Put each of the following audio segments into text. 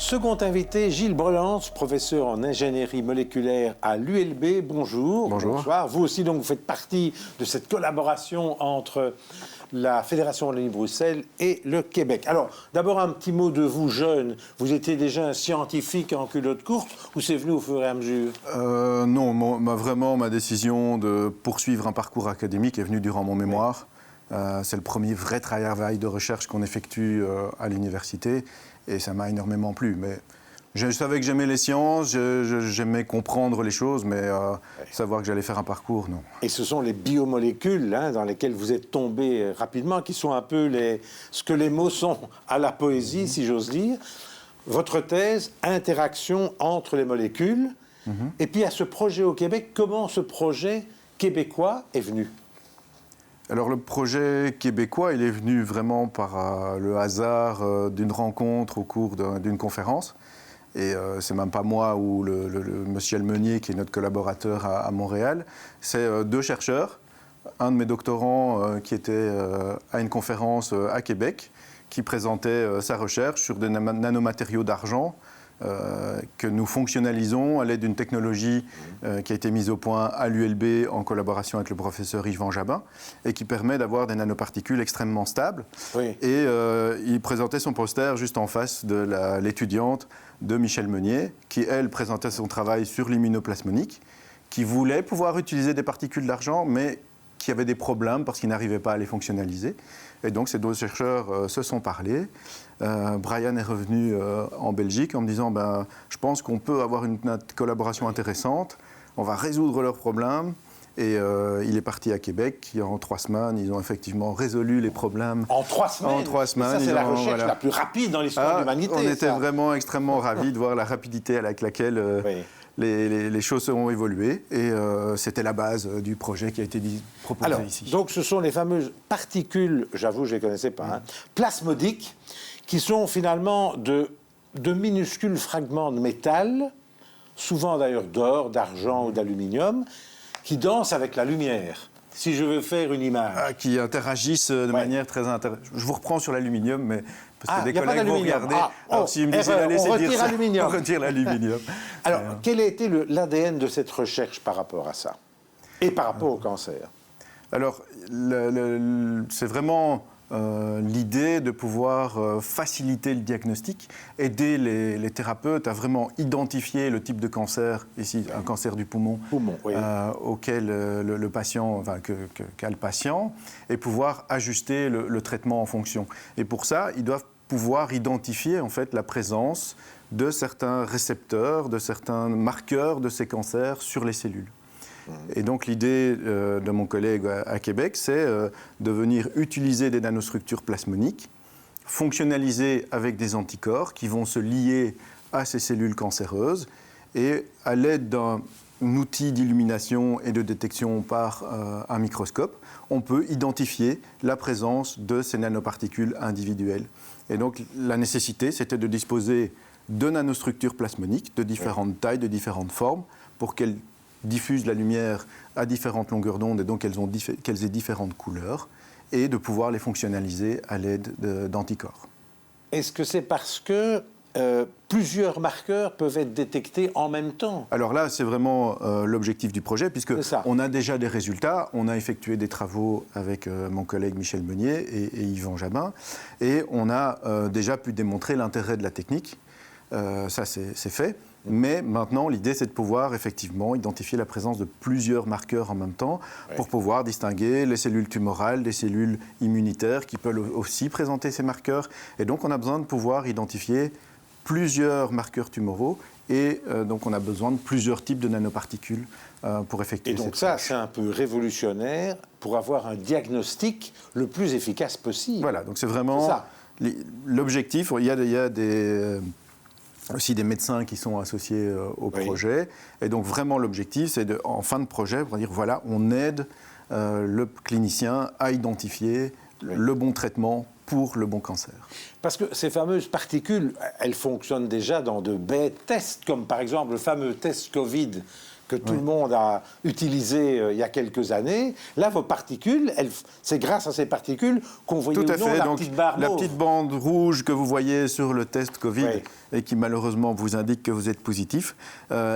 second invité, Gilles Brelands, professeur en ingénierie moléculaire à l'ULB. Bonjour. Bonjour. Bonsoir. Vous aussi, donc, vous faites partie de cette collaboration entre la Fédération Wallonie-Bruxelles et le Québec. Alors, d'abord, un petit mot de vous, jeune. Vous étiez déjà un scientifique en culotte courte ou c'est venu au fur et à mesure? Non, vraiment, ma décision de poursuivre un parcours académique est venue durant mon mémoire. C'est le premier vrai travail de recherche qu'on effectue à l'université et ça m'a énormément plu. Mais je savais que j'aimais les sciences, j'aimais comprendre les choses, mais savoir que j'allais faire un parcours, non. Et ce sont les biomolécules dans lesquelles vous êtes tombé rapidement, qui sont un peu ce que les mots sont à la poésie, si j'ose dire. Votre thèse, interaction entre les molécules. Et puis, à ce projet au Québec, comment ce projet québécois est venu? Alors le projet québécois, il est venu vraiment par le hasard d'une rencontre au cours d'une conférence. Et c'est même pas moi ou le monsieur Meunier, qui est notre collaborateur à Montréal. C'est deux chercheurs, un de mes doctorants qui était à une conférence à Québec, qui présentait sa recherche sur des nanomatériaux d'argent que nous fonctionnalisons à l'aide d'une technologie qui a été mise au point à l'ULB en collaboration avec le professeur Yvan Jabin et qui permet d'avoir des nanoparticules extrêmement stables. Oui. Et il présentait son poster juste en face de l'étudiante de Michel Meunier qui, elle, présentait son travail sur l'immunoplasmonique, qui voulait pouvoir utiliser des particules d'argent, mais qui avait des problèmes parce qu'ils n'arrivaient pas à les fonctionnaliser. Et donc, ces deux chercheurs se sont parlé. Brian est revenu en Belgique en me disant je pense qu'on peut avoir une collaboration intéressante, on va résoudre leurs problèmes. Et il est parti à Québec. En 3 semaines, ils ont effectivement résolu les problèmes. En 3 semaines? En 3 semaines. Ça, c'est la recherche la plus rapide dans l'histoire de l'humanité. On était vraiment extrêmement ravis de voir la rapidité avec laquelle les choses ont évolué. Et c'était la base du projet qui a été proposé ici. Donc, ce sont les fameuses particules, j'avoue, je ne les connaissais pas, plasmodiques, qui sont finalement de minuscules fragments de métal, souvent d'ailleurs d'or, d'argent ou d'aluminium, qui dansent avec la lumière, si je veux faire une image. Qui interagissent de manière très intéressante. Je vous reprends sur l'aluminium, mais parce que des collègues vont regarder. Alors, si me disent on retire l'aluminium. On retire l'aluminium. Alors, quel a été l'ADN de cette recherche par rapport à ça? Et par rapport au cancer? Alors, c'est vraiment l'idée de pouvoir faciliter le diagnostic, aider les thérapeutes à vraiment identifier le type de cancer, ici un cancer du poumon, auquel le patient, qu'a le patient, et pouvoir ajuster le traitement en fonction. Et pour ça, ils doivent pouvoir identifier en fait la présence de certains récepteurs, de certains marqueurs de ces cancers sur les cellules. Et donc l'idée de mon collègue à Québec, c'est de venir utiliser des nanostructures plasmoniques, fonctionnalisées avec des anticorps qui vont se lier à ces cellules cancéreuses et à l'aide d'un outil d'illumination et de détection par un microscope, on peut identifier la présence de ces nanoparticules individuelles. Et donc la nécessité, c'était de disposer de nanostructures plasmoniques de différentes tailles, de différentes formes, pour qu'elles diffusent la lumière à différentes longueurs d'onde et donc qu'elles aient différentes couleurs et de pouvoir les fonctionnaliser à l'aide d'anticorps. Est-ce que c'est parce que plusieurs marqueurs peuvent être détectés en même temps? Alors là, c'est vraiment l'objectif du projet, puisqu'on a déjà des résultats. On a effectué des travaux avec mon collègue Michel Meunier et Yvan Jabin, et on a déjà pu démontrer l'intérêt de la technique. Ça, c'est fait. Mais maintenant, l'idée, c'est de pouvoir effectivement identifier la présence de plusieurs marqueurs en même temps pour pouvoir distinguer les cellules tumorales des cellules immunitaires qui peuvent aussi présenter ces marqueurs. Et donc, on a besoin de pouvoir identifier plusieurs marqueurs tumoraux et donc on a besoin de plusieurs types de nanoparticules pour effectuer cette recherche. Et donc ça, c'est un peu révolutionnaire pour avoir un diagnostic le plus efficace possible. Voilà, donc c'est vraiment l'objectif. Il y a aussi des médecins qui sont associés au projet. Et donc, vraiment, l'objectif, c'est en fin de projet, pour dire, voilà, on aide le clinicien à identifier le bon traitement pour le bon cancer. Parce que ces fameuses particules, elles fonctionnent déjà dans de bêtes tests, comme par exemple le fameux test Covid que tout le monde a utilisé il y a quelques années. Là, vos particules, c'est grâce à ces particules qu'on voyait Tout à ou non fait. la Donc, petite barre la mauve. petite bande rouge que vous voyez sur le test Covid Oui. et qui malheureusement vous indique que vous êtes positif,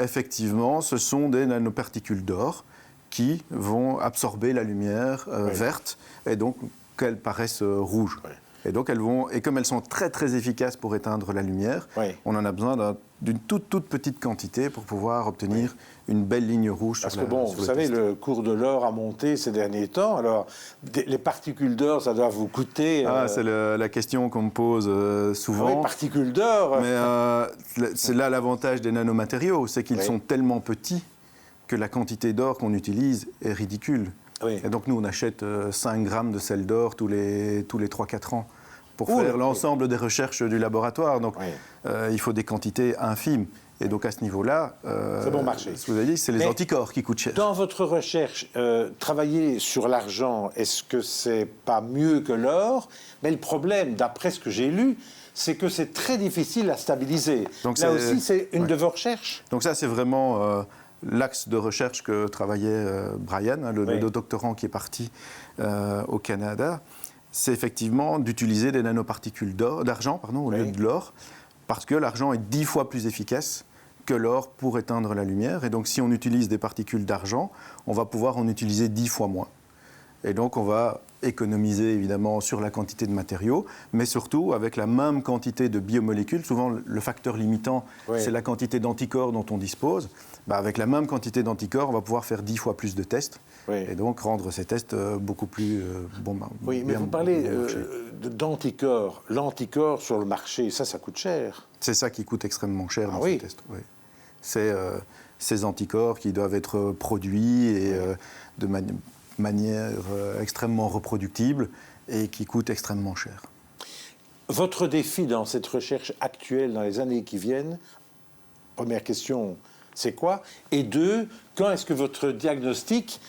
effectivement, ce sont des nanoparticules d'or qui vont absorber la lumière verte et donc qu'elles paraissent rouges. Oui. Et donc et comme elles sont très très efficaces pour éteindre la lumière, on en a besoin d'une toute petite quantité pour pouvoir obtenir une belle ligne rouge. Parce sur que bon, vous savez, le cours de l'or a monté ces derniers temps. Alors, les particules d'or, ça doit vous coûter... C'est la question qu'on me pose souvent. Oui, particules d'or. Mais c'est là l'avantage des nanomatériaux, c'est qu'ils sont tellement petits que la quantité d'or qu'on utilise est ridicule. Oui. Et donc nous, on achète 5 grammes de sel d'or tous les 3-4 ans pour faire l'ensemble des recherches du laboratoire. Donc il faut des quantités infimes. Et donc à ce niveau-là, c'est bon marché. Ce que vous avez dit, c'est les anticorps qui coûtent cher. Dans votre recherche, travailler sur l'argent, est-ce que c'est pas mieux que l'or? Mais le problème, d'après ce que j'ai lu, c'est que c'est très difficile à stabiliser. Donc là aussi, c'est une de vos recherches? Donc ça, c'est vraiment... l'axe de recherche que travaillait Brian, le doctorant qui est parti au Canada, c'est effectivement d'utiliser des nanoparticules d'argent au lieu de l'or, parce que l'argent est 10 fois plus efficace que l'or pour éteindre la lumière. Et donc si on utilise des particules d'argent, on va pouvoir en utiliser 10 fois moins. Et donc on va économiser évidemment sur la quantité de matériaux, mais surtout avec la même quantité de biomolécules. Souvent le facteur limitant, c'est la quantité d'anticorps dont on dispose. Avec la même quantité d'anticorps, on va pouvoir faire 10 fois plus de tests et donc rendre ces tests beaucoup plus bons. Oui, mais vous parlez d'anticorps. L'anticorps sur le marché, ça coûte cher. C'est ça qui coûte extrêmement cher dans ces tests. Oui. C'est ces anticorps qui doivent être produits et de manière extrêmement reproductible et qui coûte extrêmement cher. Votre défi dans cette recherche actuelle, dans les années qui viennent, première question, c'est quoi? Et deux, quand est-ce que votre diagnostic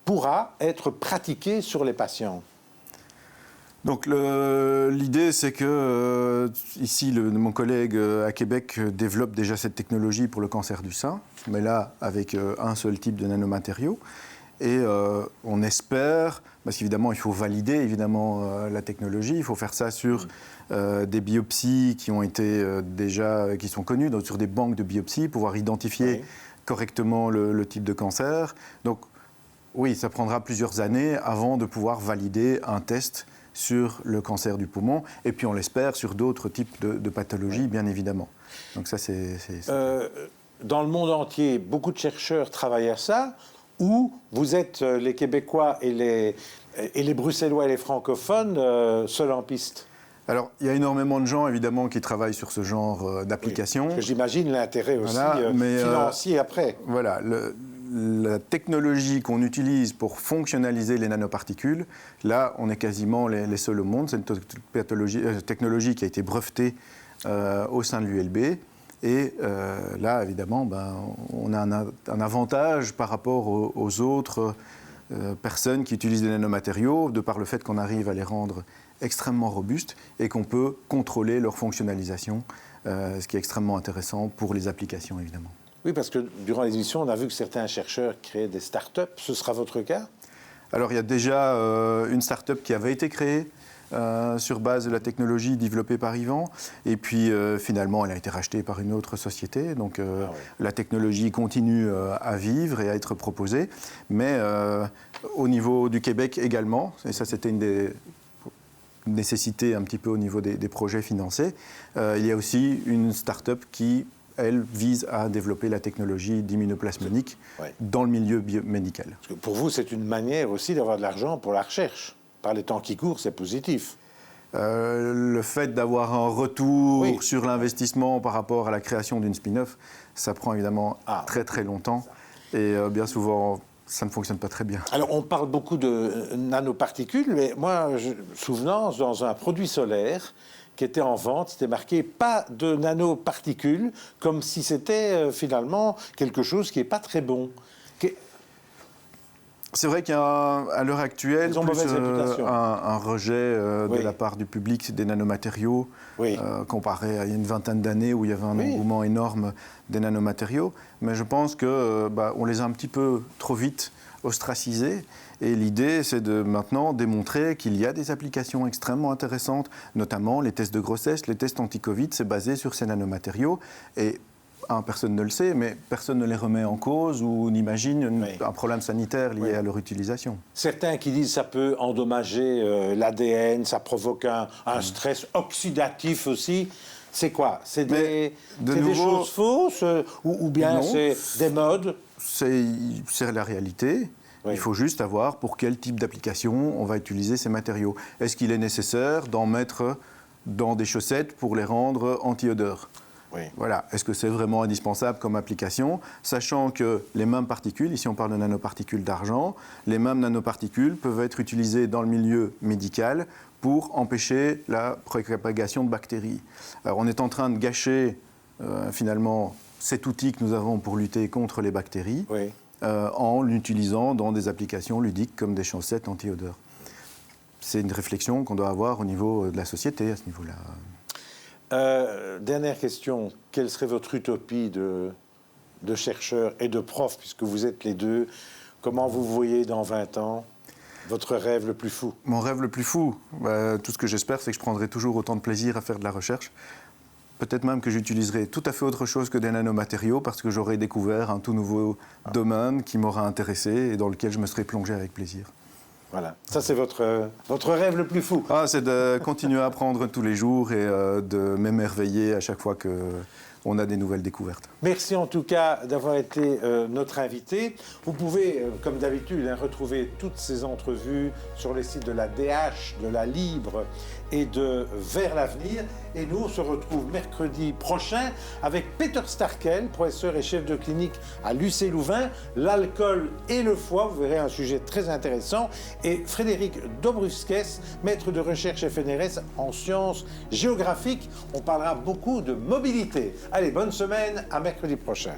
pourra être pratiqué sur les patients? Donc l'idée, c'est que ici, mon collègue à Québec développe déjà cette technologie pour le cancer du sein, mais là, avec un seul type de nanomatériaux. Et on espère, parce qu'évidemment, il faut valider la technologie, il faut faire ça sur des biopsies qui ont été qui sont connues, donc sur des banques de biopsies, pouvoir identifier correctement le type de cancer. Donc oui, ça prendra plusieurs années avant de pouvoir valider un test sur le cancer du poumon, et puis on l'espère sur d'autres types de pathologies, bien évidemment. Donc ça, c'est... Dans le monde entier, beaucoup de chercheurs travaillent à ça. Où vous êtes les Québécois et les Bruxellois et les francophones seuls en piste? Alors, il y a énormément de gens, évidemment, qui travaillent sur ce genre d'application. Parce que j'imagine l'intérêt aussi financier après. Voilà, la technologie qu'on utilise pour fonctionnaliser les nanoparticules, là, on est quasiment les seuls au monde. C'est une technologie qui a été brevetée au sein de l'ULB. Et là, évidemment, on a un avantage par rapport aux autres personnes qui utilisent des nanomatériaux, de par le fait qu'on arrive à les rendre extrêmement robustes et qu'on peut contrôler leur fonctionnalisation, ce qui est extrêmement intéressant pour les applications, évidemment. Oui, parce que durant les émissions, on a vu que certains chercheurs créaient des start-up. Ce sera votre cas? Alors, il y a déjà une start-up qui avait été créée sur base de la technologie développée par Yvan. Et puis, finalement, elle a été rachetée par une autre société. Donc, la technologie continue à vivre et à être proposée. Mais au niveau du Québec également, et ça, c'était une des nécessités un petit peu au niveau des projets financés, il y a aussi une start-up qui, elle, vise à développer la technologie d'immunoplasmonique dans le milieu biomédical. Parce que pour vous, c'est une manière aussi d'avoir de l'argent pour la recherche. Par les temps qui courent, c'est positif. Le fait d'avoir un retour sur l'investissement par rapport à la création d'une spin-off, ça prend évidemment très très longtemps. Et bien souvent, ça ne fonctionne pas très bien. Alors, on parle beaucoup de nanoparticules, mais moi, souvenance, dans un produit solaire qui était en vente, c'était marqué « pas de nanoparticules », comme si c'était finalement quelque chose qui n'est pas très bon. C'est vrai qu'à l'heure actuelle, Ils ont mauvaise réputation. un rejet Oui. de la part du public des nanomatériaux, Oui. comparé à une vingtaine d'années où il y avait un Oui. engouement énorme des nanomatériaux. Mais je pense qu'on les a un petit peu trop vite ostracisés. Et l'idée, c'est de maintenant démontrer qu'il y a des applications extrêmement intéressantes, notamment les tests de grossesse, les tests anti-Covid, c'est basé sur ces nanomatériaux. Et personne ne le sait, mais personne ne les remet en cause ou n'imagine un problème sanitaire lié à leur utilisation. Certains qui disent que ça peut endommager l'ADN, ça provoque un stress oxydatif aussi. C'est quoi? C'est des choses fausses ou bien c'est des modes? C'est la réalité. Oui. Il faut juste savoir pour quel type d'application on va utiliser ces matériaux. Est-ce qu'il est nécessaire d'en mettre dans des chaussettes pour les rendre anti-odeur? Oui. Voilà. Est-ce que c'est vraiment indispensable comme application, sachant que les mêmes particules, ici on parle de nanoparticules d'argent, les mêmes nanoparticules peuvent être utilisées dans le milieu médical pour empêcher la propagation de bactéries. Alors on est en train de gâcher finalement cet outil que nous avons pour lutter contre les bactéries en l'utilisant dans des applications ludiques comme des chaussettes anti-odeur. C'est une réflexion qu'on doit avoir au niveau de la société à ce niveau-là. Dernière question, quelle serait votre utopie de chercheur et de prof, puisque vous êtes les deux? Comment vous voyez dans 20 ans? Votre rêve le plus fou? Mon rêve le plus fou, tout ce que j'espère, c'est que je prendrai toujours autant de plaisir à faire de la recherche. Peut-être même que j'utiliserai tout à fait autre chose que des nanomatériaux parce que j'aurai découvert un tout nouveau domaine qui m'aura intéressé et dans lequel je me serai plongé avec plaisir. Voilà, ça c'est votre rêve le plus fou. C'est de continuer à apprendre tous les jours et de m'émerveiller à chaque fois qu'on a des nouvelles découvertes. Merci en tout cas d'avoir été notre invité. Vous pouvez, comme d'habitude, retrouver toutes ces entrevues sur les sites de la DH, de la Libre et de Vers l'avenir. Et nous, on se retrouve mercredi prochain avec Peter Starkel, professeur et chef de clinique à l'UC Louvain, l'alcool et le foie, vous verrez un sujet très intéressant, et Frédéric Dobrusques, maître de recherche FNRS en sciences géographiques. On parlera beaucoup de mobilité. Allez, bonne semaine, à mercredi prochain.